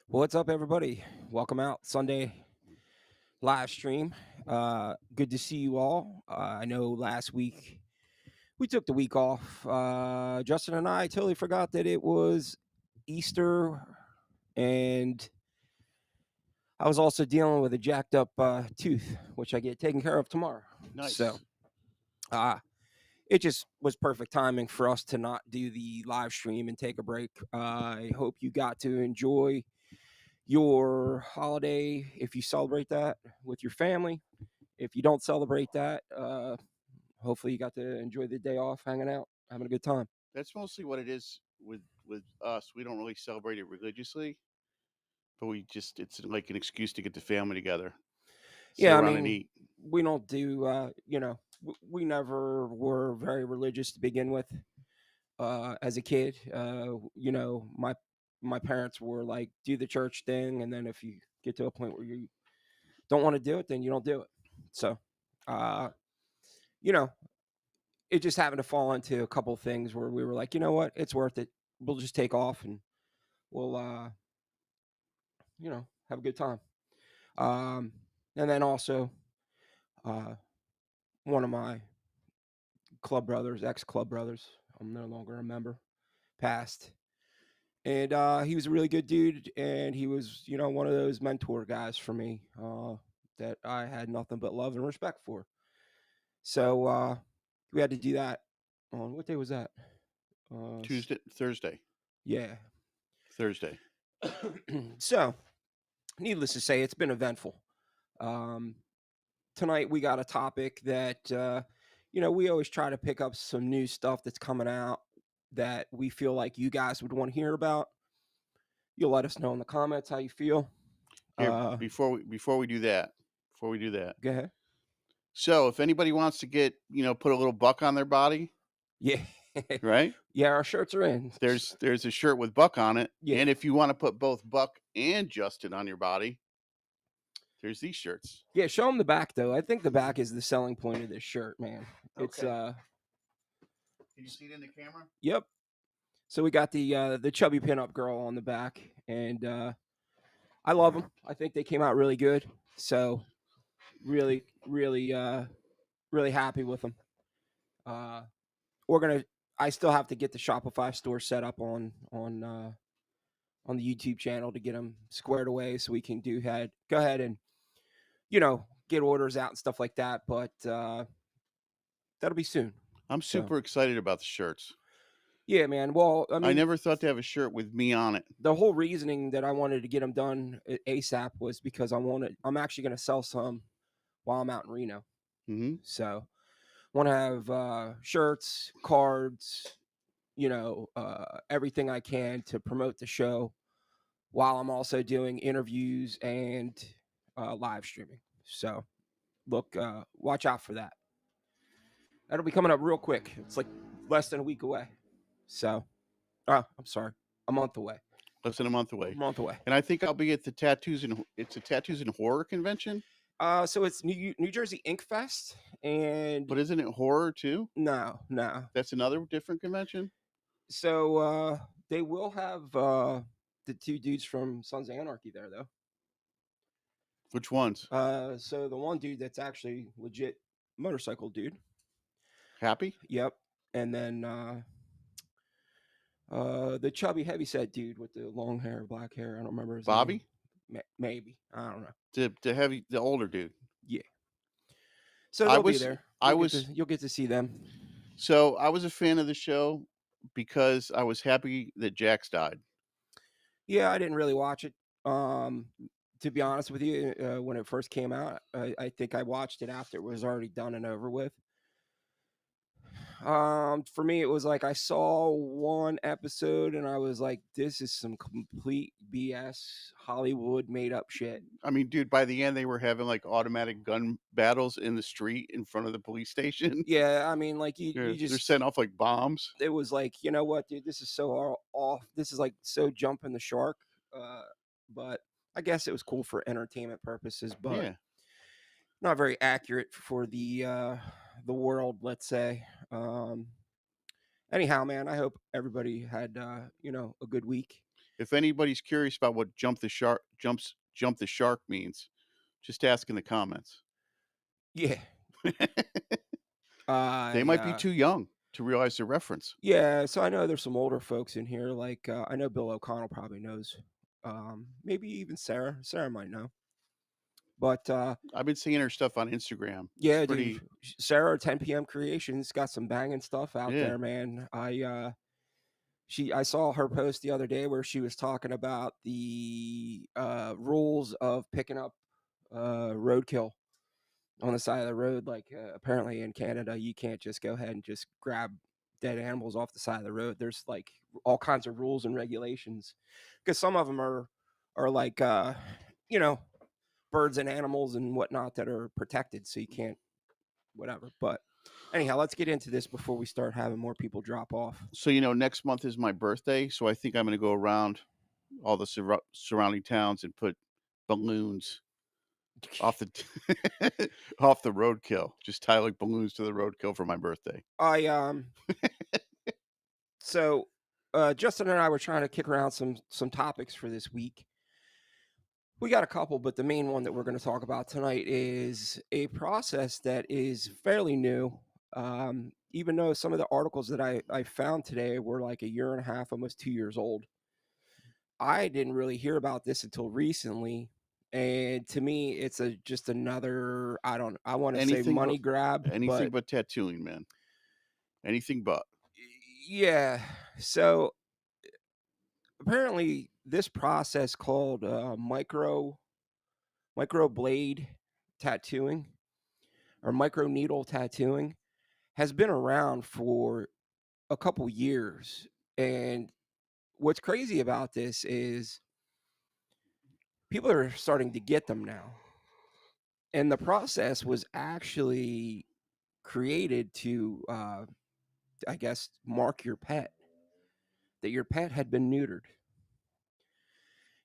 Well, what's up, everybody? Welcome out Sunday live stream. Good to see you all. I know last week we took the week off. Justin and I totally forgot that it was Easter, and I was also dealing with a jacked up tooth, which I get taken care of tomorrow. So Nice. uh, it just was perfect timing for us to not do the live stream and take a break. I hope you got to enjoy your holiday if you celebrate that with your family. If you don't celebrate that, hopefully you got to enjoy the day off, hanging out, having a good time. That's mostly what it is with us. We don't really celebrate it religiously, but it's like an excuse to get the family together, sit Yeah, I around and mean, eat. we don't do, we never were very religious to begin with. As a kid, my parents were like, do the church thing, and then if you get to a point where you don't want to do it, then you don't do it. So, uh, you know, it just happened to fall into a couple of things where we were like, you know what, it's worth it. We'll just take off and we'll, have a good time. Um, and then also, uh, one of my club brothers, ex club brothers, I'm no longer a member, passed. And he was a really good dude, and he was, one of those mentor guys for me that I had nothing but love and respect for. So we had to do that on what day was that? Tuesday, Thursday, Yeah. Thursday. So, needless to say, it's been eventful. Um, Tonight we got a topic that we always try to pick up some new stuff that's coming out that we feel like you guys would want to hear about. You'll let us know in the comments how you feel. Here, Uh, before we do that, Go ahead. so if anybody wants to get put a little buck on their body, Yeah, right? yeah, our shirts are in. There's a shirt with buck on it, Yeah, and if you want to put both buck and Justin on your body, there's these shirts. yeah. Show them the back though. I think the back is the selling point of this shirt, man. It's Okay. Can you see it in the camera? yep. So we got the chubby pinup girl on the back, and I love them. I think they came out really good. So really, really, really happy with them. Uh, we're gonna. I still have to get the Shopify store set up on the YouTube channel to get them squared away, so we can go ahead and get orders out and stuff like that. But that'll be soon. I'm So super excited about the shirts. yeah, man. Well, I I mean, never thought to have a shirt with me on it. the whole reasoning that I wanted to get them done ASAP was because I'm actually going to sell some while I'm out in Reno. Hmm. So want to have shirts, cards, everything I can to promote the show while I'm also doing interviews and live streaming. So look, watch out for that. That'll be coming up real quick. It's like less than a week away. So, I'm sorry, a month away. Less than a month A away. month away. And I think I'll be at the it's a tattoos and horror convention. So it's New Jersey Ink Fest, and But isn't it horror too? no, no. That's another different convention. So they will have the two dudes from Sons of Anarchy there, though. Which ones? So the one dude that's actually legit motorcycle dude. Happy? Yep. And then the chubby heavyset dude with the long hair, black hair. I don't remember his Bobby? name. Maybe, I don't know. The older dude. Yeah. So I they'll be was there. I was You'll get to see them. so I was a fan of the show because I was happy that Jax died. Yeah, I didn't really watch it. To be honest with you, when it first came out, I think I watched it after it was already done and over with. For me, it was like I saw one episode and I was like, "This is some complete BS, Hollywood made up shit." I mean, dude, by the end they were having like automatic gun battles in the street in front of the police station. Yeah, I mean, like you They're just setting off like bombs. it was like, you know what, dude, this is so off. This is like so jumping the shark. But I guess it was cool for entertainment purposes, but Yeah. not very accurate for the world, let's say. Anyhow, man, I hope everybody had a good week. If anybody's curious about what jump the shark means, just ask in the comments. Yeah. They might be Yeah. too young to realize the reference. Yeah, so I know there's some older folks in here, like, I know Bill O'Connell probably knows, maybe even Sarah. Sarah might know. But, I've been seeing her stuff on Instagram. It's yeah, dude, pretty Sarah, 10 PM Creations, got some banging stuff out yeah. there, man. I saw her post the other day where she was talking about the, rules of picking up, roadkill on the side of the road. Like, apparently in Canada, you can't just go ahead and just grab dead animals off the side of the road. There's, like, all kinds of rules and regulations because some of them are like, you know, birds and animals and whatnot that are protected, so you can't whatever. But anyhow, let's get into this before we start having more people drop off. So, next month is my birthday, so I think I'm gonna go around all the surrounding towns and put balloons off the off the roadkill. Just tie, like, balloons to the roadkill for my birthday. I so Justin and I were trying to kick around some topics for this week. We got a couple, but the main one that we're going to talk about tonight is a process that is fairly new. Even though some of the articles that I found today were like a year and a half, almost 2 years old, I didn't really hear about this until recently. And to me, it's just another, I want to say Anything but money grab, anything but but tattooing, man. Anything but. yeah. So apparently, this process called micro blade tattooing or micro needle tattooing has been around for a couple years. And what's crazy about this is people are starting to get them now. And the process was actually created to, I guess, mark your pet, that your pet had been neutered.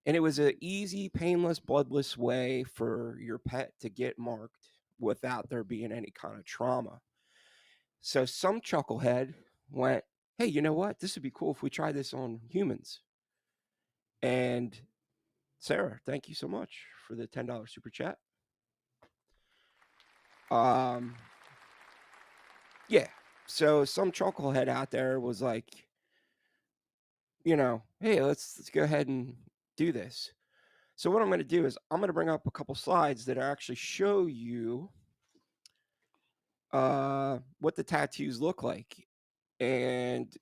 And it was an easy, painless, bloodless way for your pet to get marked without there being any kind of trauma. So some chucklehead went, "Hey, you know what? This would be cool if we try this on humans." And Sarah, thank you so much for the $10 super chat. Um, yeah. So some chucklehead out there was like, "Hey, let's go ahead and do this." So what I'm going to do is I'm going to bring up a couple slides that actually show you what the tattoos look like. And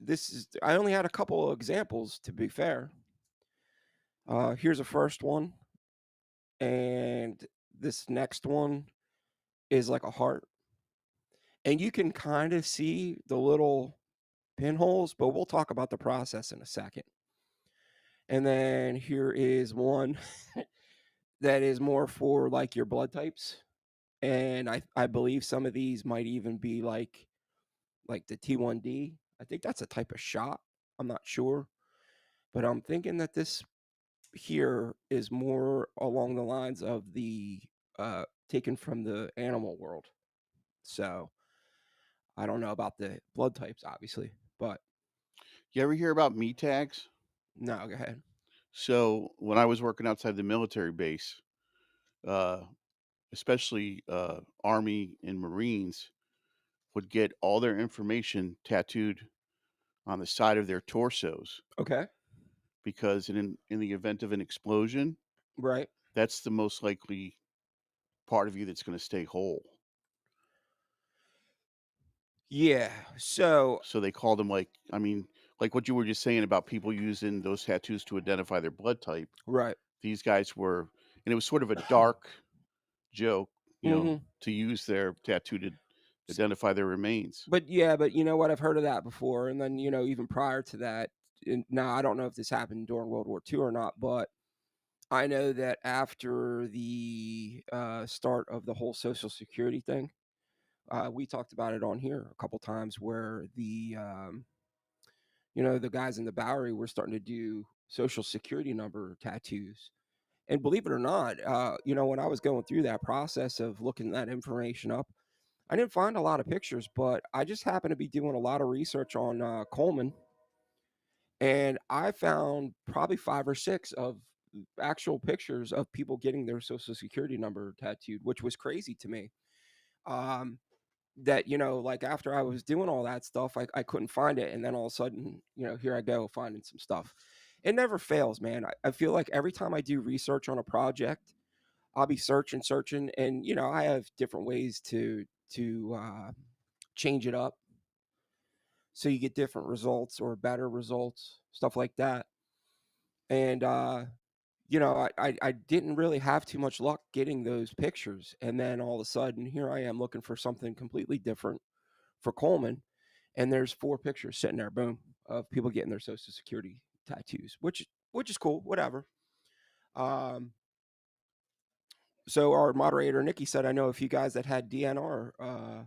I only had a couple of examples, to be fair. Here's a first one, and this next one is like a heart. And you can kind of see the little pinholes, but we'll talk about the process in a second. And then here is one that is more for like your blood types. And I believe some of these might even be like the T1D. I think that's a type of shot. I'm not sure. But I'm thinking that this here is more along the lines of the taken from the animal world. So I don't know about the blood types, obviously, but You ever hear about meat tags? no, go ahead. So, when I was working outside the military base, uh, especially, Army and Marines would get all their information tattooed on the side of their torsos Okay. because in the event of an explosion, Right. that's the most likely part of you that's gonna stay whole. Yeah. So So they called them like what you were just saying about people using those tattoos to identify their blood type. right. These guys were and it was sort of a dark joke, hmm to use their tattoo to identify their remains. But yeah, but you know what? I've heard of that before. And then, even prior to that, now I don't know if this happened during World War II or not, but I know that after the start of the whole Social Security thing, we talked about it on here a couple times where the guys in the Bowery were starting to do Social Security number tattoos. And believe it or not, when I was going through that process of looking that information up, I didn't find a lot of pictures, but I just happened to be doing a lot of research on Coleman, And I found probably 5 or 6 of actual pictures of people getting their Social Security number tattooed, which was crazy to me. Um, that, like, after I was doing all that stuff, I couldn't find it, and then all of a sudden, here I go finding some stuff. It never fails, man. I feel like every time I do research on a project, I'll be searching, and, I have different ways to change it up so you get different results or better results, stuff like that. And, I didn't really have too much luck getting those pictures, and then all of a sudden, here I am looking for something completely different for Coleman, and there's 4 pictures sitting there, boom, of people getting their Social Security tattoos, which is cool, whatever. Um, so our moderator, Nikki, said, "I know a few guys that had DNR,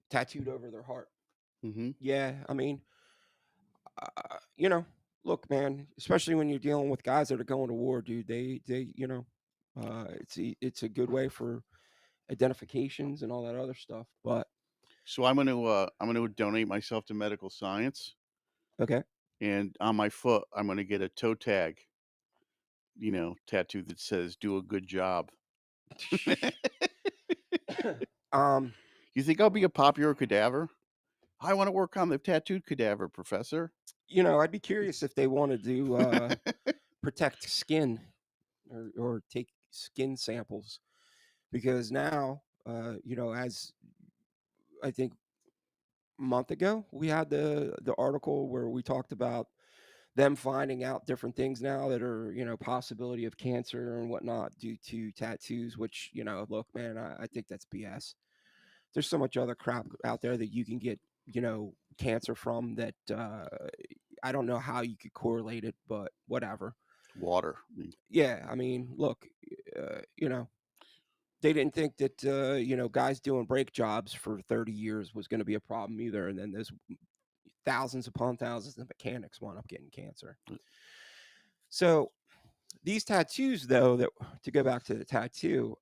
tattooed over their heart." Hmm. Yeah, I mean, you know, look, man, especially when you're dealing with guys that are going to war, dude, it's a good way for identifications and all that other stuff. But So I'm gonna donate myself to medical science, okay. and on my foot I'm gonna get a toe tag, tattoo that says "Do a good job." um, You think I'll be a popular cadaver? I want to work on the tattooed cadaver, professor. I'd be curious if they wanted to protect skin or take skin samples because now, as I think a month ago, we had the article where we talked about them finding out different things now that are, possibility of cancer and whatnot due to tattoos, which, look, man, I think that's BS. There's so much other crap out there that you can get, cancer from that I don't know how you could correlate it, but whatever. Water. Yeah, I mean, look, they didn't think that guys doing brake jobs for 30 years was going to be a problem either, and then there's thousands upon thousands of mechanics wound up getting cancer. So these tattoos, though, that to go back to the tattoo,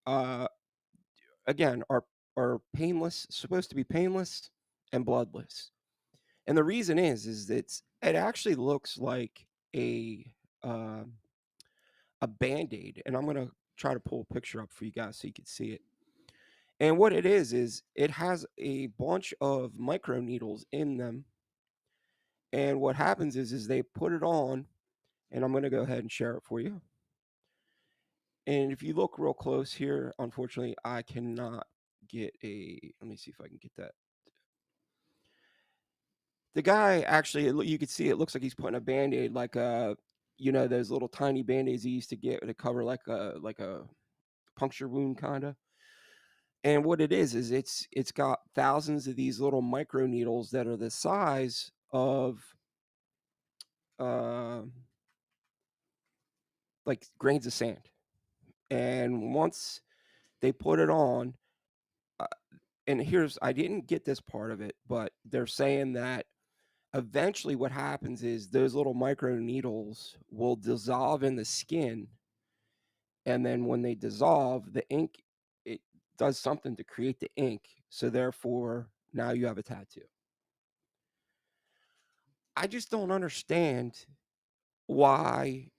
again, are painless, supposed to be painless and bloodless. And the reason is it actually looks like um, a band-aid. And I'm gonna try to pull a picture up for you guys so you can see it. And what it is it has a bunch of micro needles in them. And what happens is they put it on, and I'm gonna go ahead and share it for you. And if you look real close here, unfortunately, I cannot get a. Let me see if I can get that. The guy actually, you could see it looks like he's putting a band-aid, like those little tiny band-aids he used to get to cover like a puncture wound, kind of. And what it is it's got thousands of these little micro needles that are the size of uh, like grains of sand. And once they put it on, uh, and here's I didn't get this part of it, but they're saying that eventually what happens is those little micro needles will dissolve in the skin, and then when they dissolve, the ink it does something to create the ink, so therefore now you have a tattoo. I just don't understand why.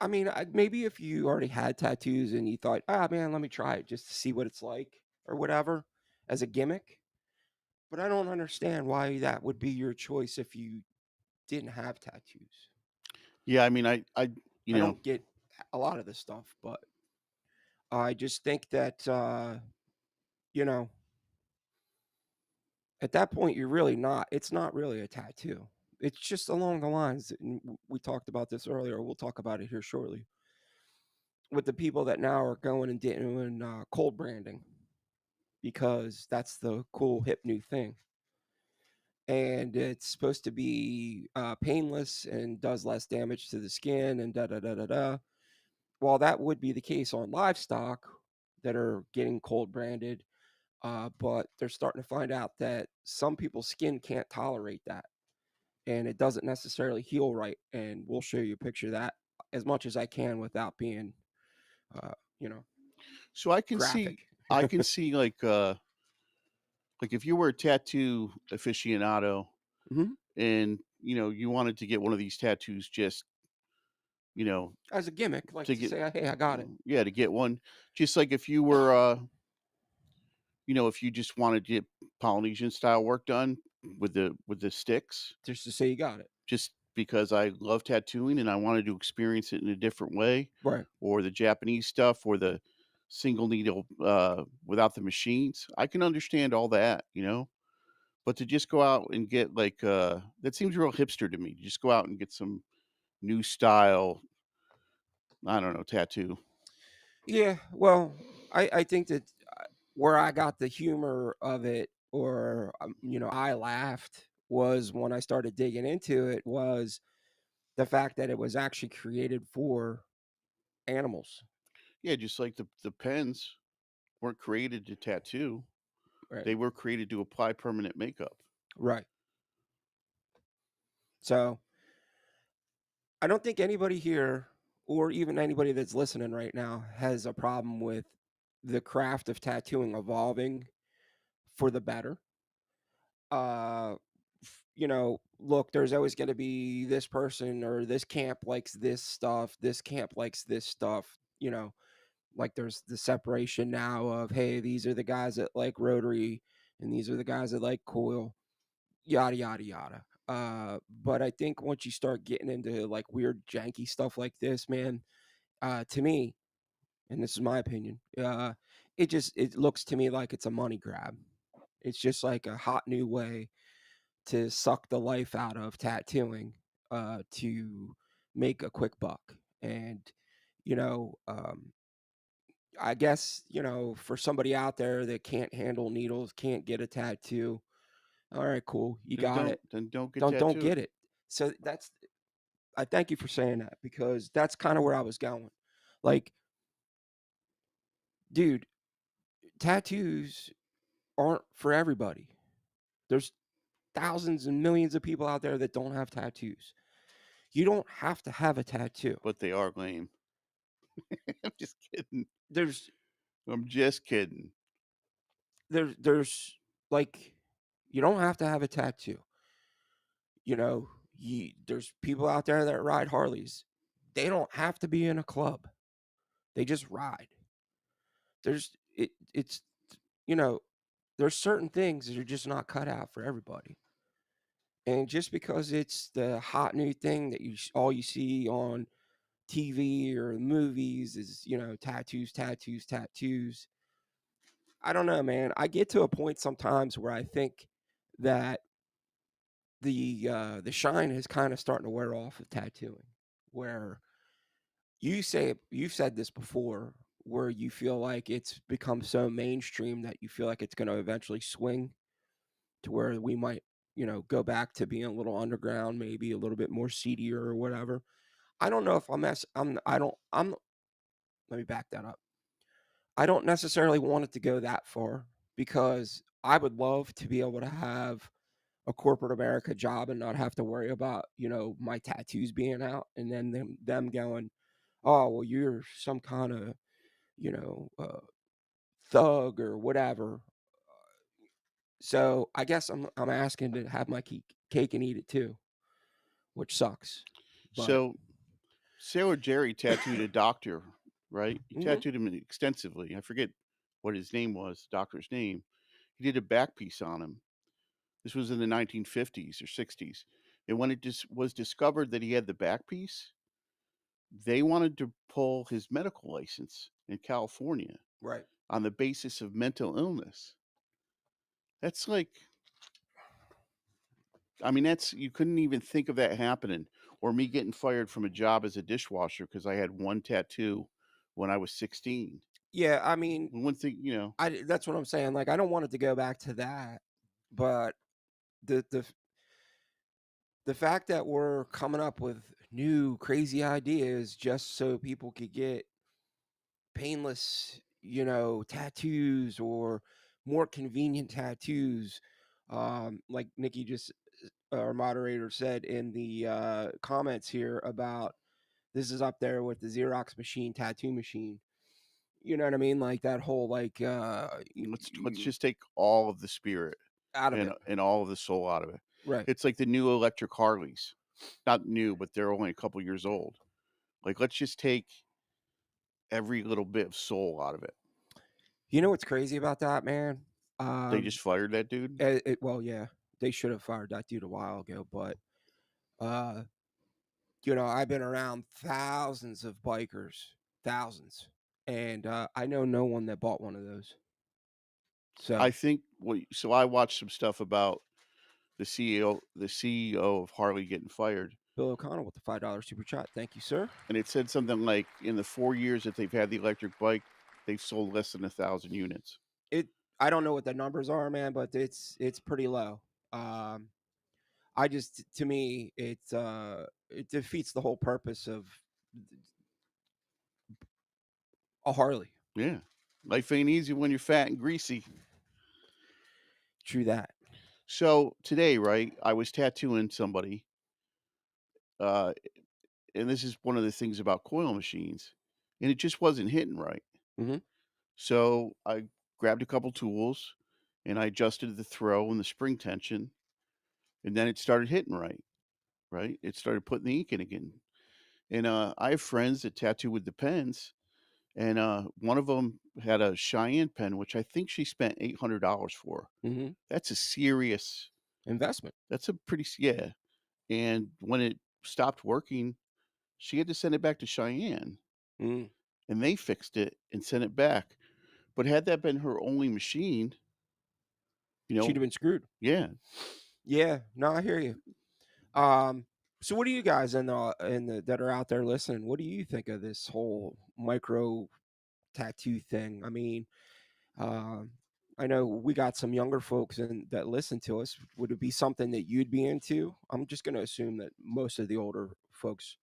I mean, maybe if you already had tattoos and you thought, "Ah, man, let me try it just to see what it's like," or whatever, as a gimmick, but I don't understand why that would be your choice if you didn't have tattoos. Yeah, I mean, I, you I know, don't get a lot of this stuff, but I just think that, you know, at that point, it's not really a tattoo. It's just along the lines, and we talked about this earlier. We'll talk about it here shortly with the people that now are going and doing cold branding because that's the cool hip new thing. And it's supposed to be painless and does less damage to the skin and da da da da da. While that would be the case on livestock that are getting cold branded, but they're starting to find out that some people's skin can't tolerate that, and it doesn't necessarily heal right. And we'll show you a picture of that as much as I can without being, uh, you know, so graphic. I can see like if you were a tattoo aficionado Mhm. and you wanted to get one of these tattoos just, you know, As a gimmick, like to to get, say, "Hey, I got it," yeah, to get one, just like if you were, if you just wanted to get Polynesian style work done with the sticks, just to say you got it. just because I love tattooing and I wanted to experience it in a different way, Right. or the Japanese stuff, or the single needle without the machines. I can understand all that. But to just go out and get like that seems real hipster to me. Just go out and get some new style, I don't know, tattoo. Yeah, well, I think that, where I got the humor of it, or, I laughed, was when I started digging into it, was the fact that it was actually created for animals, Yeah, just like the pens weren't created to tattoo. right? They were created to apply permanent makeup. Right. So, I don't think anybody here, or even anybody that's listening right now, has a problem with the craft of tattooing evolving for the better. Look, there's always gonna be this person, or this camp likes this camp likes this stuff, like there's the separation now of, hey, these are the guys that like rotary, and these are the guys that like coil, yada yada yada. But I think once you start getting into like weird janky stuff like this, man, to me, and this is my opinion, it looks to me like it's a money grab. It's just like a hot new way to suck the life out of tattooing, to make a quick buck. And, you know, um, I guess, for somebody out there that can't handle needles, can't get a tattoo, all right, cool, you got it. Then don't get Don't tattooed. get it. So I thank you for saying that, because that's kind of where I was going. Like, dude, tattoos aren't for everybody. There's thousands and millions of people out there that don't have tattoos. You don't have to have a tattoo. But they are lame. I'm just kidding. There's I'm just kidding. there's like, you don't have to have a tattoo. There's people out there that ride Harleys. They don't have to be in a club. They just ride. It's you know, there's certain things that are just not cut out for everybody. And just because it's the hot new thing that all you see on TV or movies is, tattoos, tattoos, tattoos. I don't know, man. I get to a point sometimes where I think that the shine is kind of starting to wear off of tattooing. Where you've said this before, where you feel like it's become so mainstream that you feel like it's going to eventually swing to where we might, go back to being a little underground, maybe a little bit more seedier or whatever. I don't know if I don't I'm let me back that up. I don't necessarily want it to go that far, because I would love to be able to have a corporate America job and not have to worry about, my tattoos being out, and then them going, "Oh, well, you're some kind of, you know, uh, thug or whatever." So I guess I'm asking to have my cake and eat it too, which sucks. But So Sailor Jerry tattooed a doctor, right? He mhm, tattooed him extensively. I forget what his name was, doctor's name. He did a back piece on him. This was in the 1950s or 60s. And when it just was discovered that he had the back piece, they wanted to pull his medical license in California right. on the basis of mental illness. That's like, I mean, that's, you couldn't even think of that happening, or me getting fired from a job as a dishwasher because I had one tattoo when I was 16. Yeah, I mean, One thing. that's what I'm saying. Like, I don't want it to go back to that, but the the the fact that we're coming up with new crazy ideas just so people could get painless, tattoos, or more convenient tattoos, like Nikki just, our moderator, said in the comments here about, this is up there with the Xerox machine, tattoo machine. You know what I mean? Like that whole, like, Let's just take all of the spirit out of it. and all of the soul out of it. Right. It's like the new electric Harleys. Not new, but they're only a couple years old. Like, let's just take every little bit of soul out of it. You know what's crazy about that, man? They just Um, fired that dude. well, yeah, they should have fired that dude a while ago, but uh, I've been around thousands of bikers, thousands, and I know no one that bought one of those. I So, think so I watched some stuff about the CEO of Harley getting fired, Bill O'Connell with the $5 super chat. Thank you, sir. and it said something like in the 4 years that they've had the electric bike, they've sold less than 1,000 units. It I don't know what the numbers are, man, but it's pretty low. Um, I just to me it defeats the whole purpose of a Harley. Yeah. Life ain't easy when you're fat and greasy. True that. So, today, right, I was tattooing somebody, uh, and this is one of the things about coil machines, and it just wasn't hitting right. Mhm. So, I grabbed a couple tools, and I adjusted the throw and the spring tension, and then it started hitting right, right? It started putting the ink in again. And, I have friends that tattoo with the pens, and, one of them had a Cheyenne pen, which I think she spent $800 for. Mhm. That's a serious Investment. that's a pretty s yeah. And when it stopped working, she had to send it back to Cheyenne, Mm. and they fixed it and sent it back. But had that been her only machine, you She'd know have been screwed. yeah, Yeah, no, I hear you. Um, so what do you guys in the that are out there listening? What do you think of this whole micro tattoo thing? I mean, um, I know we got some younger folks that listen to us. Would it be something that you'd be into? I'm just going to assume that most of the older folks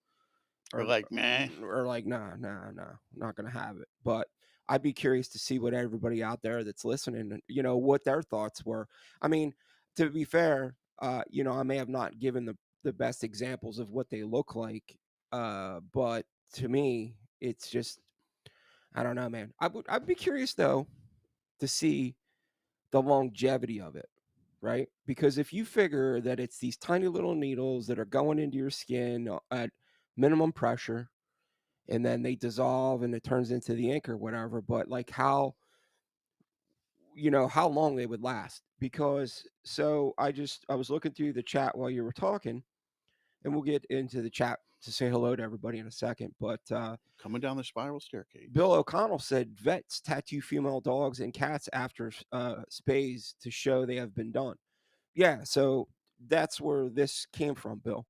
they're are like, "Meh." are like, nah, nah, nah, not going to have it. But I'd be curious to see what everybody out there that's listening, what their thoughts were. I mean, to be fair, I may have not given the best examples of what they look like, but to me, it's just I don't know, man. I'd be curious though to see the longevity of it, right? Because if you figure that it's these tiny little needles that are going into your skin at minimum pressure and then they dissolve and it turns into the ink or whatever, but like how long they would last. Because so I was looking through the chat while you were talking, and we'll get into the chat to say hello to everybody in a second. But Coming down the spiral staircase. Bill O'Connell said vets tattoo female dogs and cats after spays to show they have been done. Yeah, so that's where this came from, Bill.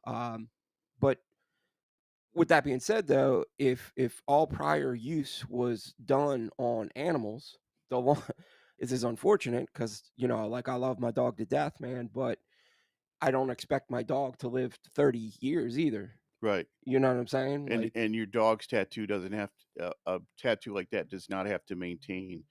But with that being said, though, if all prior use was done on animals, the long this is unfortunate because like I love my dog to death, man, but I don't expect my dog to live 30 years either. Right. You know what I'm saying? And Like, your dog's tattoo doesn't have a tattoo like that does not have to maintain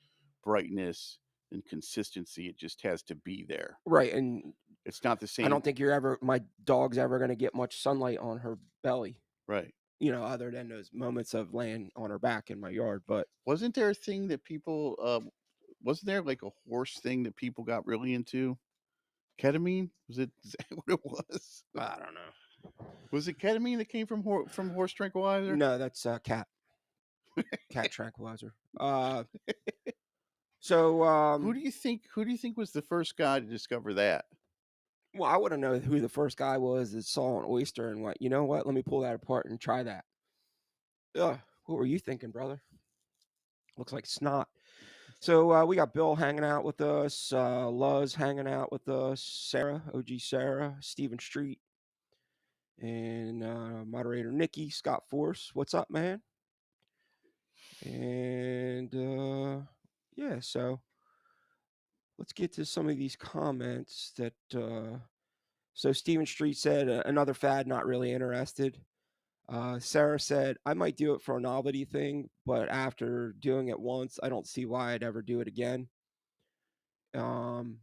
brightness and consistency, it just has to be there. right, and It's not the I same. don't think my dog's ever gonna get much sunlight on her belly, Right. other than those moments of laying on her back in my yard. But Wasn't there a thing that people, wasn't there like a horse thing that people got really into? Ketamine? Is that what it was? I don't know. Was it ketamine that came from horse tranquilizer? No, that's cat tranquilizer. So Who do you think was the first guy to discover that? well, I want to know who the first guy was that saw an oyster and went, you know what? Let me pull that apart and try that. Ugh, what were you thinking, brother? Looks like snot. So we got Bill hanging out with us, Luz hanging out with us, Sarah, OG Sarah, Stephen Street, and moderator Nikki, Scott Force. What's up, man? And yeah, so let's get to some of these comments that. So Stephen Street said another fad, not really interested. Sarah said, I might do it for a novelty thing, but after doing it once, I don't see why I'd ever do it again. Um,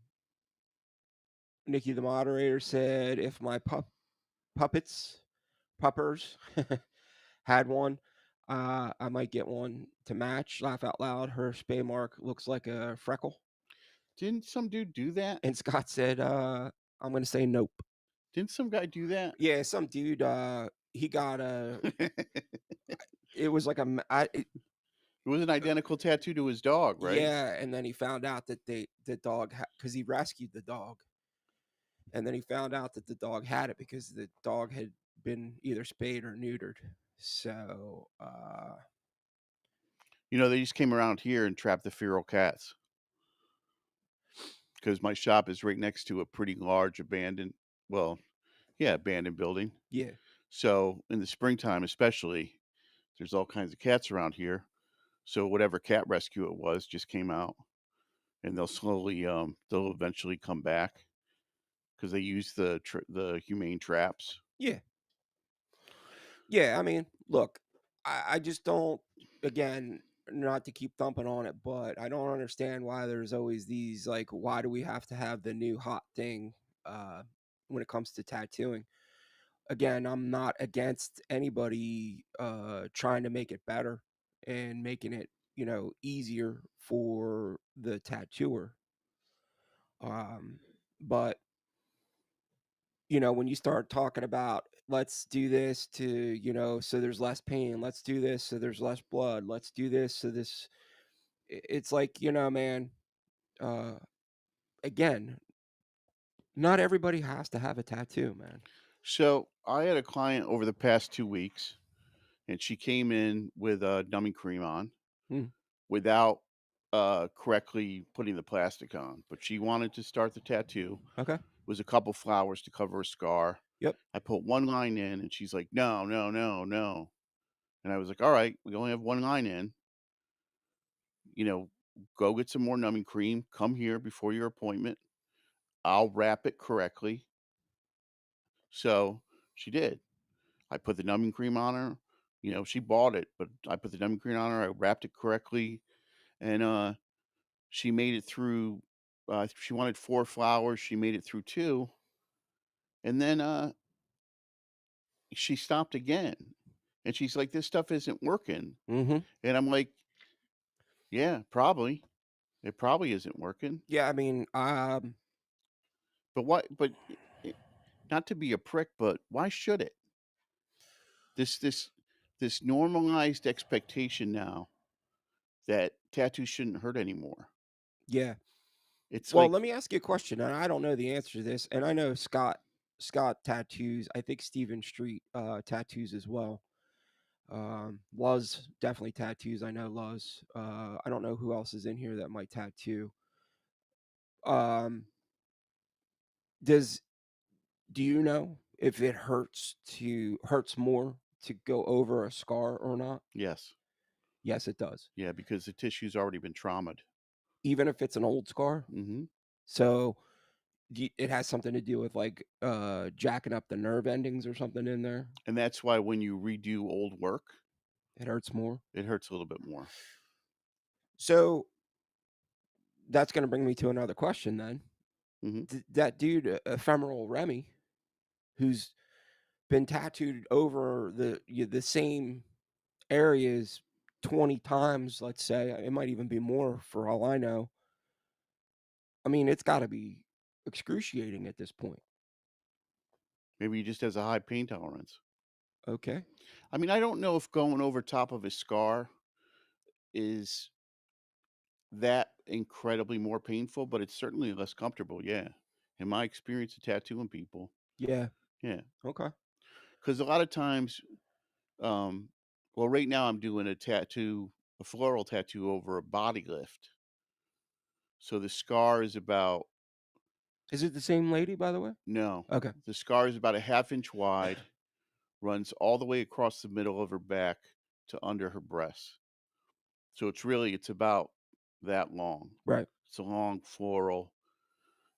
Nikki, the moderator, said, if my puppets, puppers, had one, I might get one to match. Laugh out loud. Her spay mark looks like a freckle. Didn't some dude do that? And Scott said, I'm gonna say nope. Didn't some guy do that? Yeah, some dude, he got a It it was like a m I it was an identical tattoo to his dog, right? yeah, and then he found out that the dog because he rescued the dog, and then he found out that the dog had it because the dog had been either spayed or neutered. So, They just came around here and trapped the feral cats because my shop is right next to a pretty large abandoned, well, yeah, abandoned building. yeah. So in the springtime, especially, there's all kinds of cats around here. So whatever cat rescue it was just came out, and they'll eventually come back because they use the humane traps. Yeah. Yeah, I mean, look, I just don't again, not to keep thumping on it, but I don't understand why there's always these like, why do we have to have the new hot thing uh when it comes to tattooing? Again, I'm not against anybody trying to make it better and making it, easier for the tattooer. Um, but when you start talking about let's do this to, so there's less pain, let's do this so there's less blood, let's do this so this it's like, man, uh again, not everybody has to have a tattoo, man. So I had a client over the past 2 weeks, and she came in with a numbing cream on Hmm, without correctly putting the plastic on, but she wanted to start the tattoo. okay. Was a couple flowers to cover a scar. Yep. I put one line in, and she's like, "No, no, no, no." And I was like, "All right, we only have one line in. You know, go get some more numbing cream. Come here before your appointment. I'll wrap it correctly." So she did. I put the numbing cream on her. She bought it, but I put the numbing cream on her. I wrapped it correctly, and she made it through. She wanted 4 flowers. She made it through two, and then she stopped again, and she's like, "This stuff isn't working." Hmm. And I'm like, "Yeah, probably. It probably isn't working." Yeah, I mean, But why? But not to be a prick, but why should it? This this this normalized expectation now that tattoos shouldn't hurt anymore. yeah. It's Well, like, let me ask you a question, and I don't know the answer to this, and I know Scott tattoos. I think Stephen Street tattoos as well. Luz definitely tattoos. I know Luz. I don't know who else is in here that might tattoo. Um, does do you know if it hurts more to go over a scar or not? yes, Yes, it does. yeah, because the tissue's already been traumatized. Even if it's an old scar. Mhm. So it has something to do with like jacking up the nerve endings or something in there. And that's why when you redo old work, It hurts more. it hurts a little bit more. So that's going to bring me to another question then. Mhm. That dude, Ephemeral Remy, who's been tattooed over the same areas 20 times, let's say, it might even be more for all I know. I mean, it's got to be excruciating at this point. Maybe he just has a high pain tolerance. Okay. I mean, I don't know if going over top of a scar is that incredibly more painful, but it's certainly less comfortable, yeah. In my experience of tattooing people, Yeah. yeah. Okay. Because a lot of times, um well, right now I'm doing a floral tattoo over a body lift. So the scar is about Is it the same lady, by the way? no, Okay. the scar is about a half inch wide, runs all the way across the middle of her back to under her breasts. So it's about that long. Right. It's a long floral,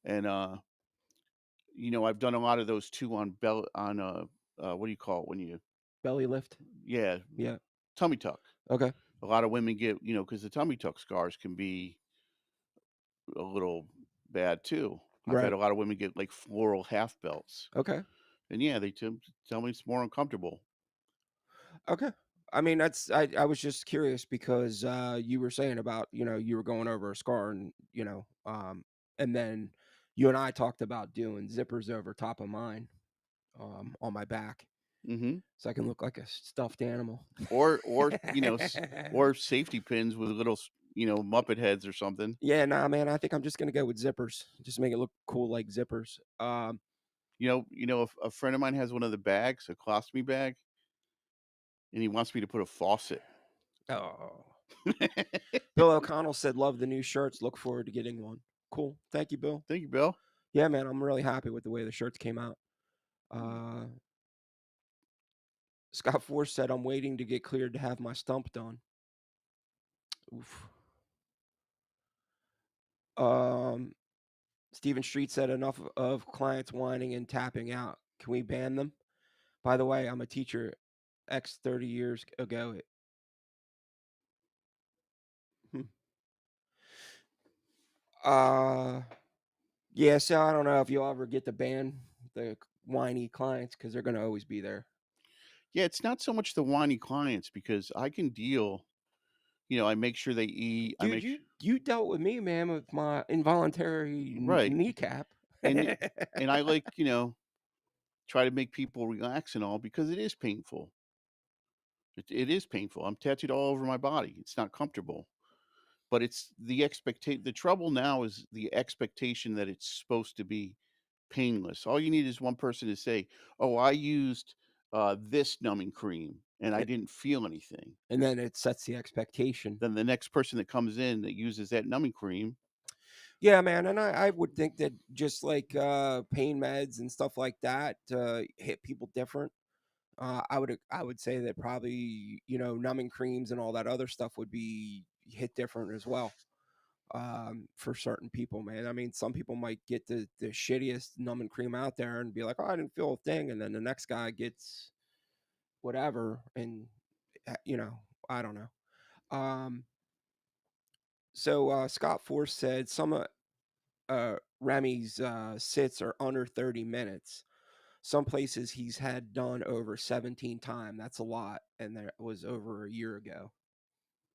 and I've done a lot of those too what do you call it when you Belly lift. yeah, Yeah. tummy tuck. Okay. A lot of women get, because the tummy tuck scars can be a little bad too. I've had Right. a lot of women get like floral half belts, Okay. and yeah, they tell me it's more uncomfortable. Okay. I mean, I was just curious because you were saying about, you were going over a scar and, and then You and I talked about doing zippers over top of mine, on my back, Mhm. so I can look like a stuffed animal. Or, or safety pins with little Muppet heads or something. Yeah, nah, man, I think I'm just gonna go with zippers. Just make it look cool like zippers. A friend of mine has one of the bags, a colostomy bag, and he wants me to put a faucet. Oh. Bill O'Connell said, "Love the new shirts. Look forward to getting one." Cool. Thank you, Bill. Thank you, Bill. Yeah, man, I'm really happy with the way the shirts came out. Uh, Scott Force said, "I'm waiting to get cleared to have my stump done." Oof. Um, Stephen Street said, "Enough of clients whining and tapping out. Can we ban them?" By the way, I'm a teacher. X 30 years ago. Hmm. Uh, yeah. So I don't know if you'll ever get to ban the whiny clients because they're gonna always be there. Yeah, it's not so much the whiny clients because I can deal. I make sure they eat. I Dude, make you dealt with me, man, with my involuntary right, kneecap. and and I like try to make people relax and all because it is painful. It is painful. I'm tattooed all over my body. It's not comfortable, but it's the expectation. The trouble now is the expectation that it's supposed to be painless. All you need is one person to say, "Oh, I used this numbing cream and I And didn't feel anything." and then it sets the expectation. Then the next person that comes in that uses that numbing cream, Yeah, man, and I would think that just like, pain meds and stuff like that, hit people different. I would say that probably, numbing creams and all that other stuff would be hit different as well, for certain people, man. I mean, some people might get the shittiest numbing cream out there and be like, "Oh, I didn't feel a thing," and then the next guy gets whatever, and, I don't know. Um, Scott Force said some, Remy's, sits are under 30 minutes. Some places he's had done over 17 time. That's a lot, and that was over a year ago.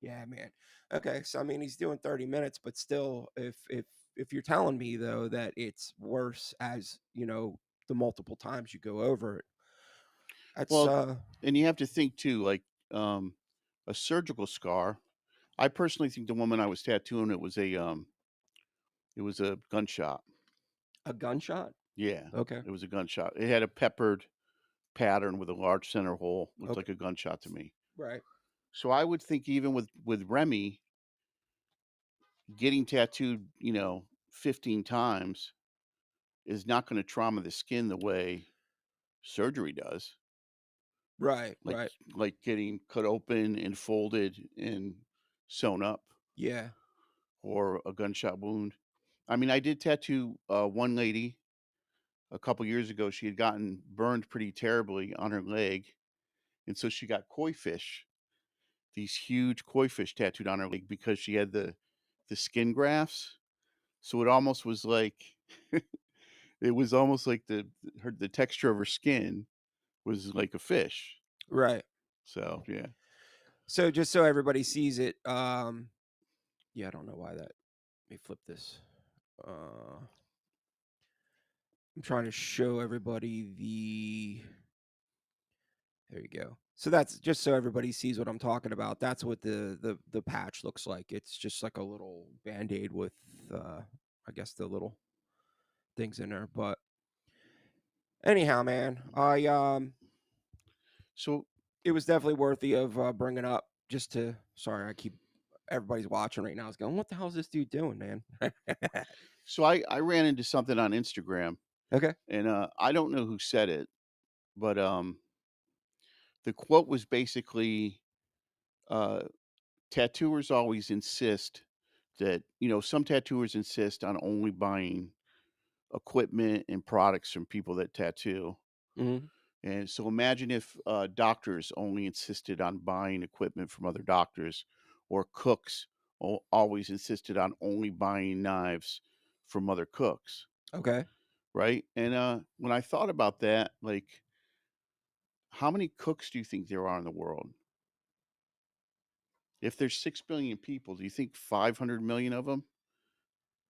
Yeah, man. Okay, so I mean, he's doing 30 minutes, but still, if you're telling me though that it's worse as the multiple times you go over it, that's well, and you have to think too, like um, a surgical scar. I personally think the woman I was tattooing it was a gunshot. a gunshot. Yeah, Okay, it was a gunshot. It had a peppered pattern with a large center hole. Looked okay, like a gunshot to me. right, So I would think even with Remy getting tattooed, 15 times is not going to trauma the skin the way surgery does. right, Like right. like getting cut open and folded and sewn up Yeah, or a gunshot wound. I mean, I did tattoo one lady a couple years ago. She had gotten burned pretty terribly on her leg, and so she got koi fish, these huge koi fish tattooed on her leg because she had the skin grafts. So it almost was like it was almost like the texture of her skin was like a fish. right. So yeah. So just so everybody sees it, yeah, I don't know why that. Let me flip this. Uh, I'm trying to show everybody there you go. So that's just so everybody sees what I'm talking about. That's what the patch looks like. It's just like a little band-aid with I guess the little things in there. But anyhow, man, So it was definitely worthy of bringing up just to sorry, I keep everybody's watching right now is going, "What the hell is this dude doing, man?" I ran into something on Instagram, Okay. and I don't know who said it, but the quote was basically uh, tattooers always insist that some tattooers insist on only buying equipment and products from people that tattoo. Mhm. And so imagine if doctors only insisted on buying equipment from other doctors, or cooks always insisted on only buying knives from other cooks, Okay. right? And when I thought about that, like, how many cooks do you think there are in the world? If there's 6 billion people, do you think 500 million of them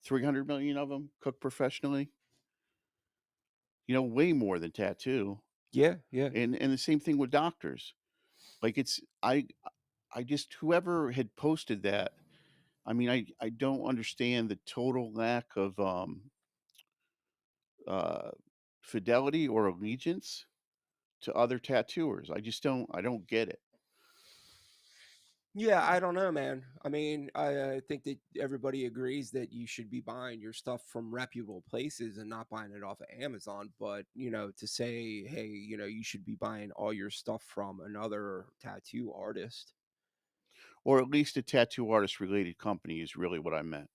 300 million of them cooked professionally, way more than tattoo. Yeah, yeah. And the same thing with doctors. Like, I just whoever had posted that, I mean, I don't understand the total lack of, uh, fidelity or allegiance to other tattooers. I don't get it. Yeah, I don't know, man. I mean, I think that everybody agrees that you should be buying your stuff from reputable places and not buying it off of Amazon. But, to say, hey, you should be buying all your stuff from another tattoo artist. Or at least a tattoo artist related company is really what I meant.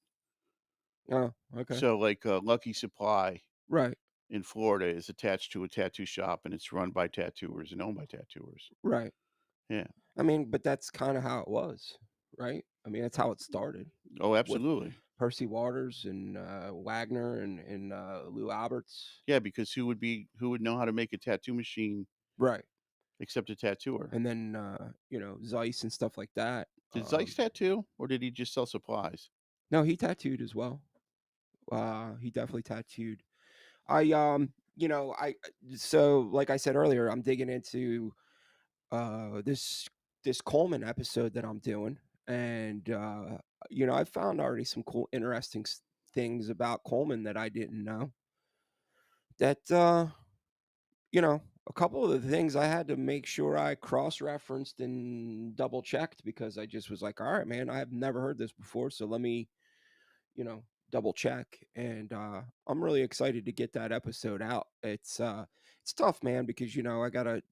Oh, okay. So, like, Lucky Supply Right, in Florida is attached to a tattoo shop, and it's run by tattooers and owned by tattooers. right. Yeah. I mean, but that's kind of how it was, right? I mean, that's how it started Oh, with absolutely. Percy Waters and Wagner and Lou Alberts. Yeah, because who would know how to make a tattoo machine Right. except a tattooer? And then, Zeiss and stuff like that. Did Zeiss tattoo, or did he just sell supplies? No, he tattooed as well. He definitely tattooed. So like I said earlier, I'm digging into this Coleman episode that I'm doing, and I found already some cool, interesting things about Coleman that I didn't know. That a couple of the things I had to make sure I cross-referenced and double checked because I just was like, all right, man, I've never heard this before, so let me you know, double check. And I'm really excited to get that episode out. It's tough, man, because I gotta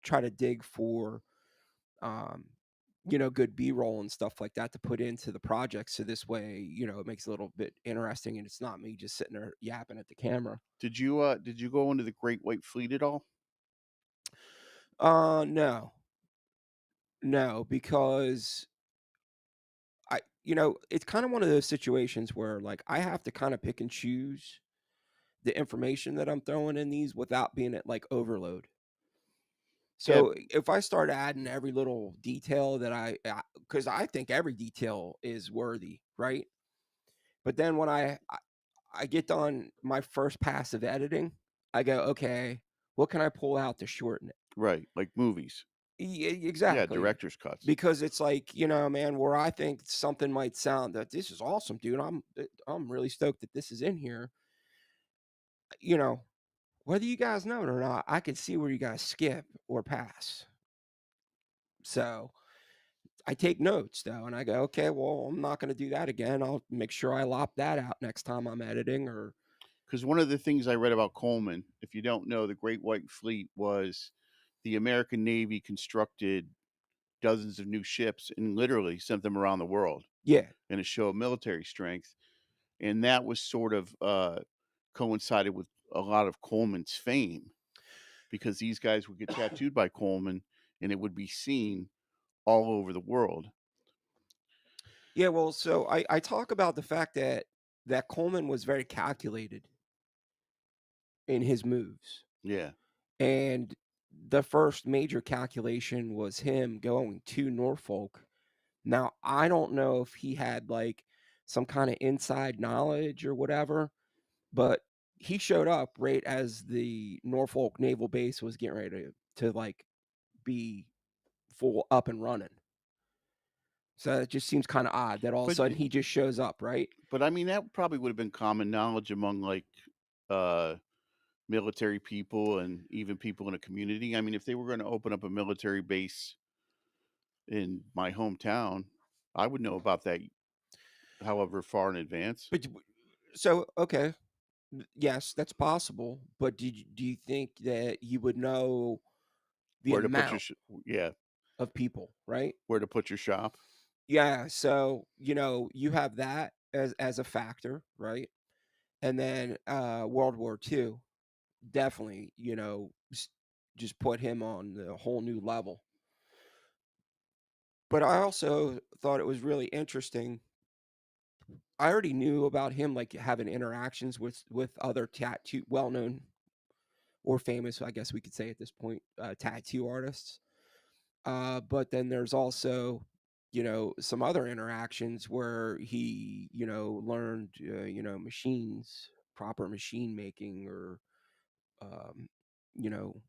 try to dig for um good B-roll and stuff like that to put into the project. So this way, it makes it a little bit interesting and it's not me just sitting there yapping at the camera. Did you go into the Great White Fleet at all? No, no, because it's kind of one of those situations where like I have to kind of pick and choose the information that I'm throwing in these without being at like overload. Yeah, So if I start adding every little detail that because I think every detail is worthy, right? But then when I get done my first pass of editing, I go, okay, what can I pull out to shorten it? right, like movies. Yeah, Exactly. director's cuts. Because it's like, man, where I think something might sound that this is awesome, dude. I'm really stoked that this is in here. You know, Whether you guys know it or not, I can see where you guys skip or pass. So I take notes though, and I go, okay, well, I'm not going to do that again. I'll make sure I lop that out next time I'm editing. Or Because one of the things I read about Coleman, if you don't know, the Great White Fleet was the American Navy constructed dozens of new ships and literally sent them around the world yeah, in a show of military strength. And that was sort of coincided with a lot of Coleman's fame because these guys would get tattooed by Coleman and it would be seen all over the world. yeah. Well, so I talk about the fact that Coleman was very calculated in his moves, Yeah. and the first major calculation was him going to Norfolk. Now I don't know if he had like some kind of inside knowledge or whatever. But he showed up right as the Norfolk Naval Base was getting ready to like, be full up and running. So it just seems kinda odd that all of a But sudden he just shows up, right? but I mean that probably would have been common knowledge among like uh military people and even people in a community. I mean, if they were going to open up a military base in my hometown, I would know about that however far in advance. But so, okay, yes, that's possible, but do you think that you would know the Where to put your amount yeah, of people, right? where to put your shop. Yeah, so, you have that as a factor, right? And then, World War II. Definitely, just put him on a whole new level. But I also thought it was really interesting. I already knew about him, like, having interactions with other tattoo well-known or famous, I guess we could say at this point, tattoo artists. But then there's also some other interactions where he, learned, machines, proper machine making, or, um, you know,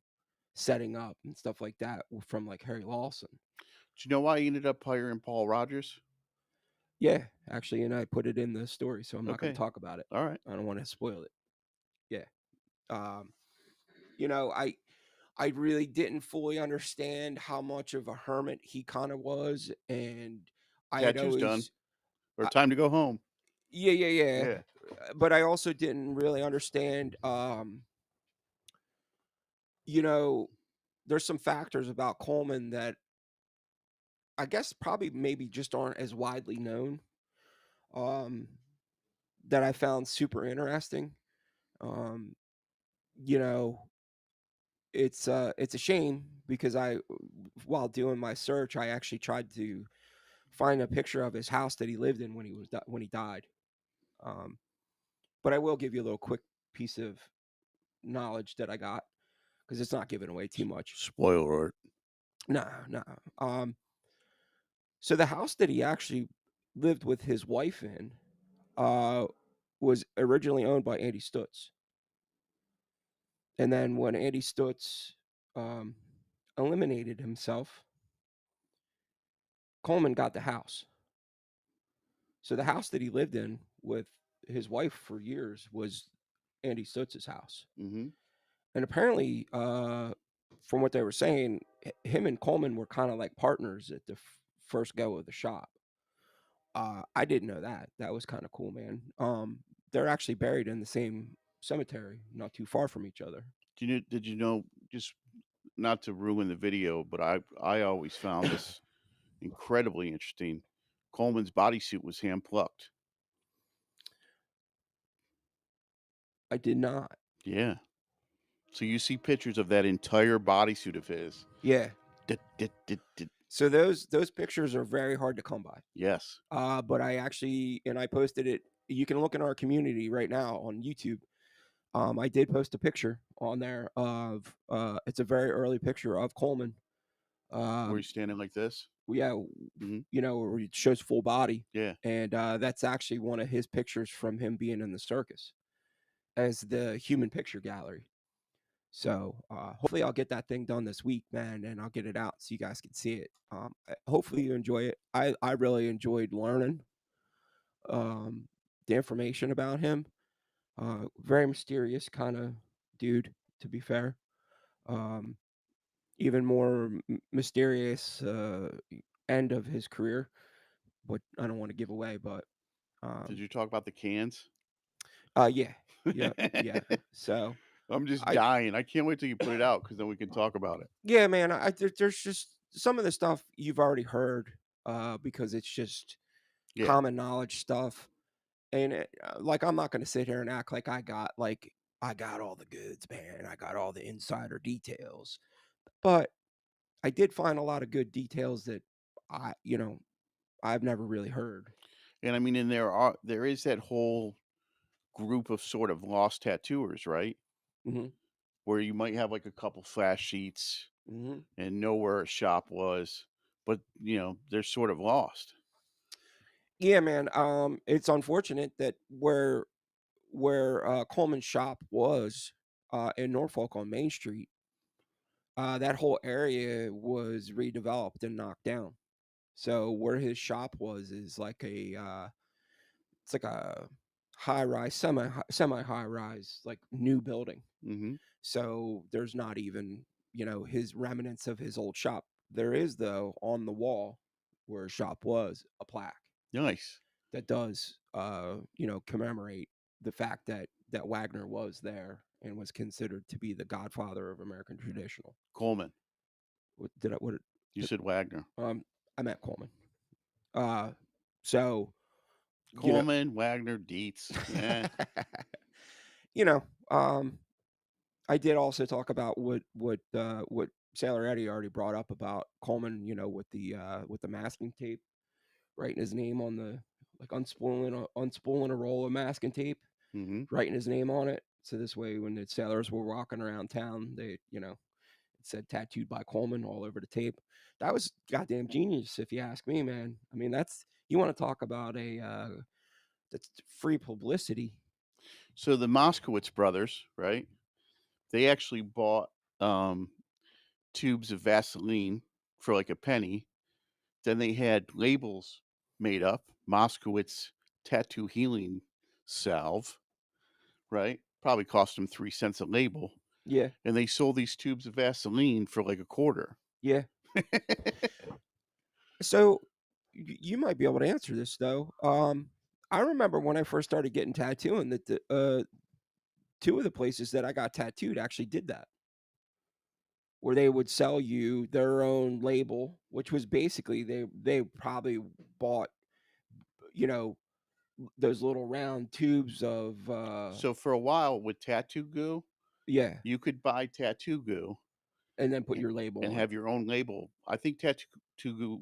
setting up and stuff like that from like Harry Lawson. Do you know why he ended up hiring Paul Rogers? Yeah, actually, and I put it in the story, so I'm not going to Okay. talk about it. All right. I don't want to spoil it. Yeah. Um, you know, I really didn't fully understand how much of a hermit he kind of was, and I had Tattoo's done. always, Or uh, time to go home. yeah, yeah, yeah, Yeah. but I also didn't really understand. You know, there's some factors about Coleman that I guess probably maybe just aren't as widely known. Um, that I found super interesting. Um, you know, it's a shame because while doing my search, I actually tried to find a picture of his house that he lived in when he died. Um, but I will give you a little quick piece of knowledge that I got because it's not giving away too much. Spoiler alert. Nah, nah. So the house that he actually lived with his wife in uh, was originally owned by Andy Stutz, and then when Andy Stutz um, eliminated himself, Coleman got the house. So the house that he lived in with his wife for years was Andy Stutz's house. Mhm. And apparently, from what they were saying, him and Coleman were kind of like partners at the first go of the shop. I didn't know that. That was kind of cool, man. They're actually buried in the same cemetery, not too far from each other. Did you know, just not to ruin the video, but I always found this incredibly interesting. Coleman's bodysuit was hand plucked. I did not. Yeah. So you see pictures of that entire bodysuit of his. Yeah. Dit, dit, dit, dit. So those pictures are very hard to come by. Yes. But I posted it. You can look in our community right now on YouTube. I did post a picture on there of it's a very early picture of Coleman. Were you Um, standing like this? yeah, Mhm. where it shows full body, Yeah. and that's actually one of his pictures from him being in the circus as the human picture gallery. So hopefully I'll get that thing done this week, man, and I'll get it out so you guys can see it. Hopefully you enjoy it. I really enjoyed learning um, the information about him. Very mysterious kind of dude, to be fair. Um, Even more mysterious end of his career, but I don't want to give away. But Did um, you talk about the cans? yeah, yeah, yeah. So I'm just I, dying. I can't wait till you put it out because then we can talk about it. yeah, man. There's just some of the stuff you've already heard because it's just Yeah. common knowledge stuff. And like, I'm not going to sit here and act like I got all the goods, man. I got all the insider details, but I did find a lot of good details that I, you know, I've never really heard. And I mean, and there is that whole group of sort of lost tattooers, right? Mhm, Where you might have like a couple flash sheets mhm. and know where a shop was, but they're sort of lost. Yeah, man, it's unfortunate that where Coleman's shop was, in Norfolk on Main Street, that whole area was redeveloped and knocked down. So where his shop was is like it's like a high rise, semi high rise, like new building. Hmm. So there's not even, his remnants of his old shop. There is, though, on the wall where his shop was, a plaque Nice. that does, commemorate the fact that Wagner was there and was considered to be the godfather of American traditional. Coleman. What did I what You did, said Wagner. I meant Coleman. Uh, so you know, Coleman, Wagner, Dietz. Yeah. you know, um, I did also talk about what Sailor Eddie already brought up about Coleman, with the masking tape, writing his name on the like unspooling a roll of masking tape, Hmm. writing his name on it. So this way when the sailors were walking around town, they, It said tattooed by Coleman all over the tape. That was goddamn genius, if you ask me, man. I mean, that's you want to talk about a that's free publicity. So the Moskowitz brothers, right? They actually bought um, tubes of Vaseline for like a penny. Then they had labels made up, Moskowitz tattoo healing salve, right? Probably cost them 3 cents a label. Yeah, And they sold these tubes of Vaseline for like a quarter. yeah. So you might be able to answer this though. I remember when I first started getting tattooing that two of the places that I got tattooed actually did that, where they would sell you their own label, which was basically they probably bought, you know, those little round tubes of So for a while with tattoo goo, yeah, you could buy tattoo goo and then put and, your label and on it. have your own label. I think tattoo goo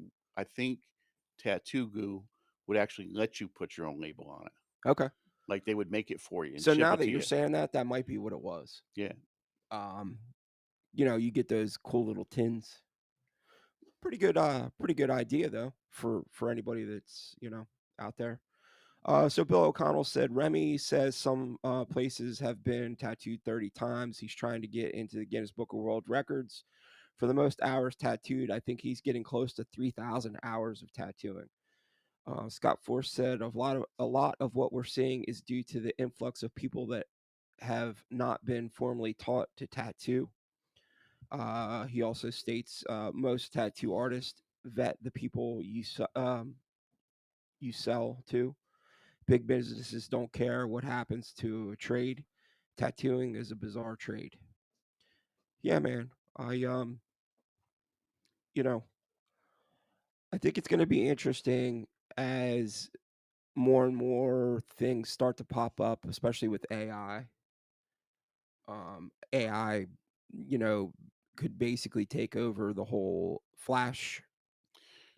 would actually let you put your own label on it. Okay. Like they would make it for you and So ship now it that to you're you. saying that, that might be what it was. Yeah. Um, you get those cool little tins. Pretty good idea though for anybody that's, out there. So Bill O'Connell said Remy says some places have been tattooed 30 times. He's trying to get into the Guinness Book of World Records for the most hours tattooed. I think he's getting close to 3,000 hours of tattooing. Scott Force said a lot of what we're seeing is due to the influx of people that have not been formally taught to tattoo. He also states most tattoo artists vet the people you sell to. Big businesses don't care what happens to a trade. Tattooing is a bizarre trade. Yeah, man. You know, I think it's going to be interesting as more and more things start to pop up, especially with AI. AI, you know, could basically take over the whole flash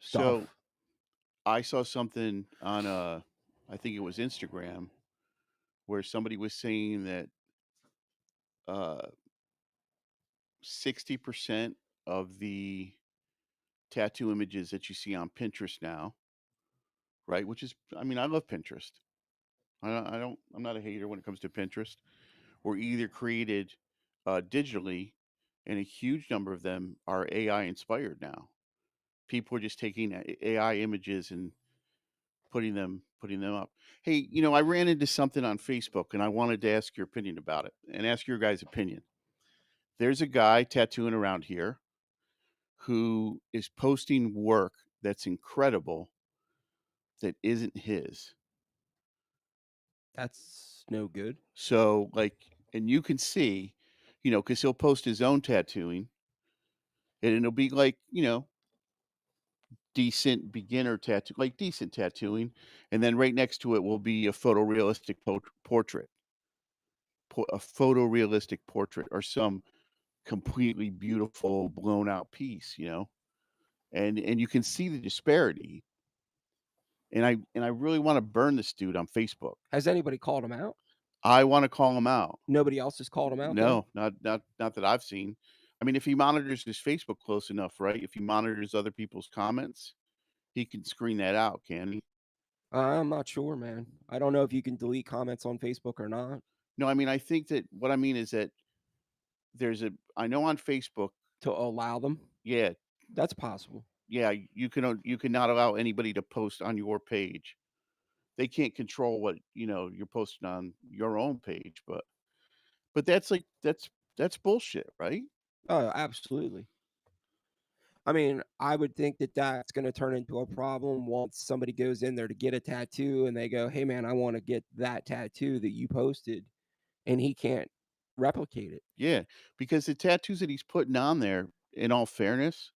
So stuff. I saw something on I think it was Instagram where somebody was saying that 60% of the tattoo images that you see on Pinterest now, right? Which is, I mean, I love Pinterest. I'm not a hater when it comes to Pinterest. Were either created digitally, and a huge number of them are AI inspired now. People are just taking AI images and putting them up. Hey, I ran into something on Facebook, and I wanted to ask your opinion about it, and ask your guys' opinion. There's a guy tattooing around here who is posting work that's incredible that isn't his. That's no good. So, like, and you can see, because he'll post his own tattooing, and it'll be like, decent beginner tattoo, like decent tattooing, and then right next to it will be a photorealistic portrait, a photorealistic portrait, or some completely beautiful blown out piece, and you can see the disparity. And I really want to burn this dude on Facebook. Has anybody called him out? I want to call him out. Nobody else has called him out though. No, not that I've seen. I mean, if he monitors his Facebook close enough, right? If he monitors other people's comments, he can screen that out, can he? I'm not sure, man. I don't know if you can delete comments on Facebook or not No, I mean, I think that what I mean is that I know on Facebook, to allow them. yeah, That's possible. yeah, you cannot allow anybody to post on your page. They can't control what, you're posting on your own page, but that's bullshit, right? Oh, absolutely. I mean, I would think that that's going to turn into a problem once somebody goes in there to get a tattoo and they go, "Hey, man, I want to get that tattoo that you posted," and he can't replicate it. Yeah, because the tattoos that he's putting on there, in all fairness,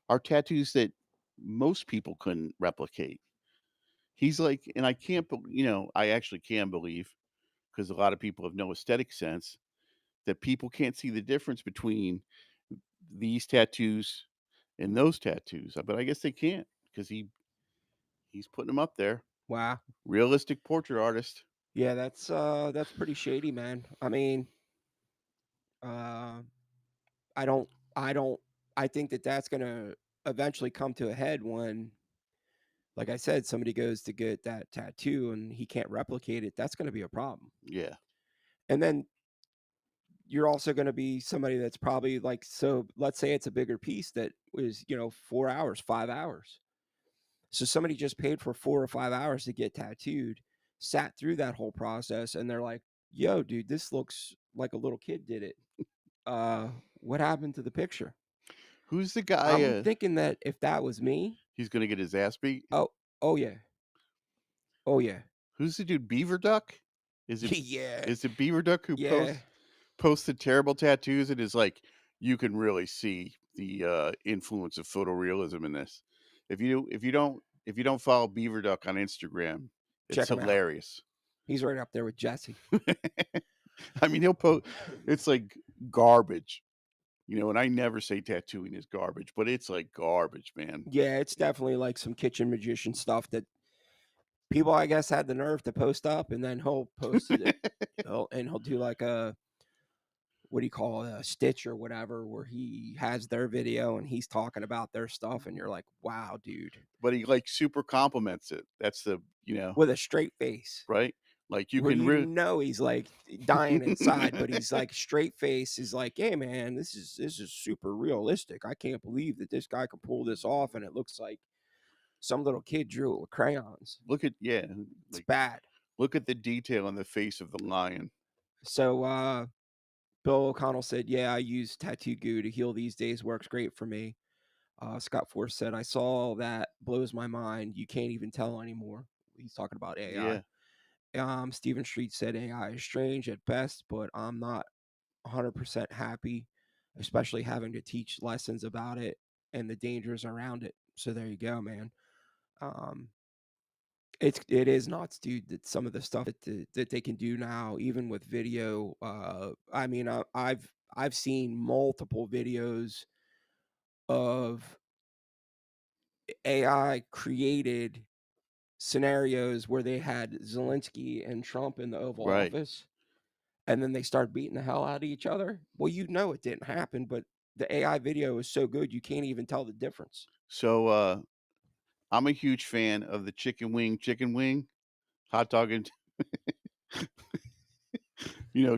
are tattoos that most people couldn't replicate. He's like, and I can't, I actually can believe, because a lot of people have no aesthetic sense, that people can't see the difference between these tattoos and those tattoos. But I guess they can't, because he's putting them up there. Wow. Realistic portrait artist. Yeah, that's pretty shady, man. I mean, uh, I don't I don't I think that that's gonna eventually come to a head when, like I said, somebody goes to get that tattoo and he can't replicate it, that's gonna be a problem. Yeah. And then you're also gonna be somebody that's probably like, so let's say it's a bigger piece that was, 4 hours, 5 hours. So somebody just paid for 4 or 5 hours to get tattooed, sat through that whole process, and they're like, "Yo, dude, this looks like a little kid did it. What happened to the picture?" Who's the guy, I'm thinking that if that was me, he's gonna get his ass beat? oh, oh yeah, oh yeah, Who's the dude, Beaver Duck? Is it yeah, is it Beaver Duck who yeah. posted terrible tattoos and is like, "You can really see the, influence of photorealism in this." If you don't follow Beaver Duck on Instagram, it's Check him out. hilarious. He's right up there with Jesse. I mean, he'll post. It's like garbage, and I never say tattooing is garbage, but it's like garbage, man. Yeah, it's definitely like some kitchen magician stuff that people, I guess, had the nerve to post up, and then he'll post it. He'll do like a, what do you call it, a stitch or whatever, where he has their video and he's talking about their stuff, and you're like, wow, dude, But he, like, super compliments it. That's with a straight face, right? Like, you where can he's like dying inside, but he's like straight face is like, hey man, this is super realistic. I can't believe that this guy could pull this off, and it looks like some little kid drew it with crayons. look at yeah, It's like, bad. look at the detail on the face of the lion. So Bill O'Connell said, yeah, I use tattoo goo to heal these days, works great for me. Scott Force said, I saw that, blows my mind. You can't even tell anymore. He's talking about AI. Yeah, Stephen Street said AI is strange at best, but I'm not 100% happy, especially having to teach lessons about it and the dangers around it. So there you go, man. Um, it is nuts, dude. That some of the stuff that they can do now, even with video. I mean, I've seen multiple videos of AI created scenarios where they had Zelensky and Trump in the Oval right. Office, and then they start beating the hell out of each other. Well, it didn't happen, but the AI video is so good you can't even tell the difference. So, I'm a huge fan of the chicken wing, hot dog and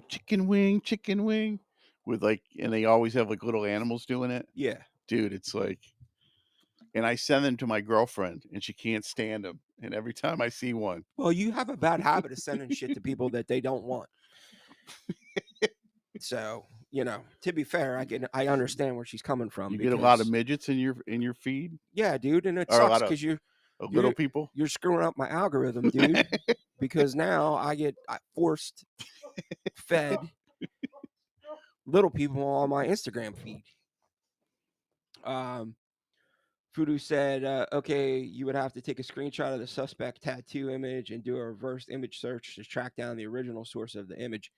chicken wing with, like and they always have, like, little animals doing it. Yeah. Dude, it's like and I send them to my girlfriend, and she can't stand them. And every time I see one, Well, you have a bad habit of sending shit to people that they don't want. So, to be fair, I understand where she's coming from you get a lot of because, midgets in your feed yeah, dude, and it or a sucks lot of because you little you're people. you're screwing up my algorithm, dude. Because now I forced fed little people on my Instagram feed. Um, Fudu said, okay, you would have to take a screenshot of the suspect tattoo image and do a reverse image search to track down the original source of the image.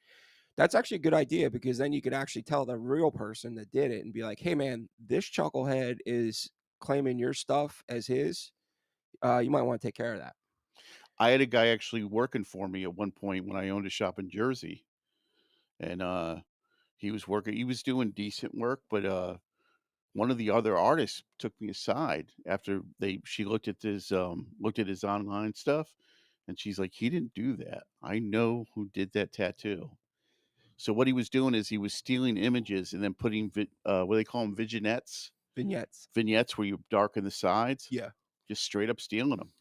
That's actually a good idea because then you could actually tell the real person that did it and be like, hey, man, this chucklehead is claiming your stuff as his. You might want to take care of that. I had a guy actually working for me at one point when I owned a shop in Jersey, and, he was doing decent work, but, one of the other artists took me aside after they she looked at his online stuff, and she's like, "He didn't do that. I know who did that tattoo." So what he was doing is he was stealing images and then putting what do they call them, vignettes? Vignettes. Vignettes where you darken the sides, Yeah. just straight up stealing them.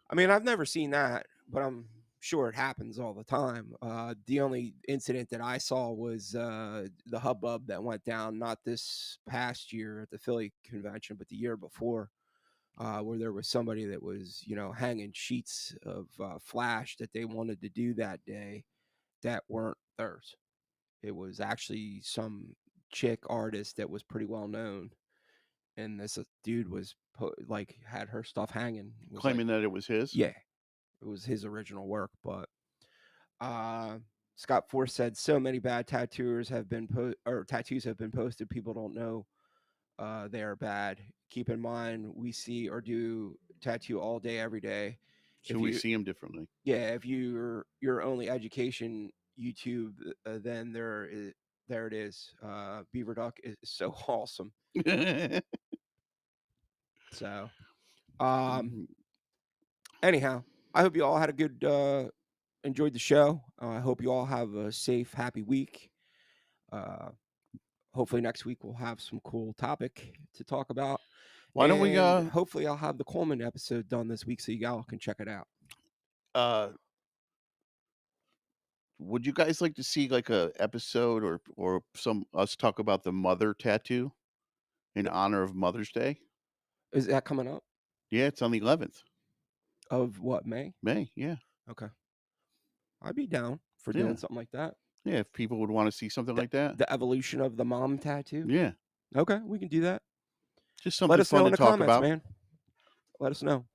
I mean, I've never seen that, but I'm sure it happens all the time. The only incident that I saw was the hubbub that went down not this past year at the Philly convention, but the year before, where there was somebody that was, hanging sheets of flash that they wanted to do that day that weren't theirs. It was actually some chick artist that was pretty well known, and this dude was like had her stuff hanging. Was like, Claiming that it was his? yeah, it was his original work, but uh, Scott Force said so many bad tattooers have been or tattoos have been posted. People don't know they are bad. Keep in mind, we see or do tattoo all day, every day. So If we you, see him differently. yeah, if you're your only education YouTube, then there it is. Beaver duck is so awesome. So, um, Mhm. anyhow, I hope you all had a good, enjoyed the show. I hope you all have a safe, happy week. Uh, hopefully next week we'll have some cool topic to talk about, Why don't we and hopefully I'll have the Coleman episode done this week so you all can check it out. uh would you guys like to see like a episode or some us talk about the mother tattoo in honor of Mother's Day? Is that coming up? Yeah, it's on the 11th Of what, May? May. Yeah. Okay. I'd be down for doing Yeah. something like that. Yeah, if people would want to see something The like that. the evolution of the mom tattoo? Yeah. Okay, we can do that. Just Let something us fun know in to the talk comments, about. man. Let us know.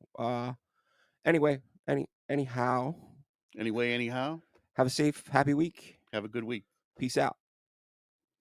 Anyway, anyhow, Anyway, anyhow, have a safe, happy week. have a good week. Peace out.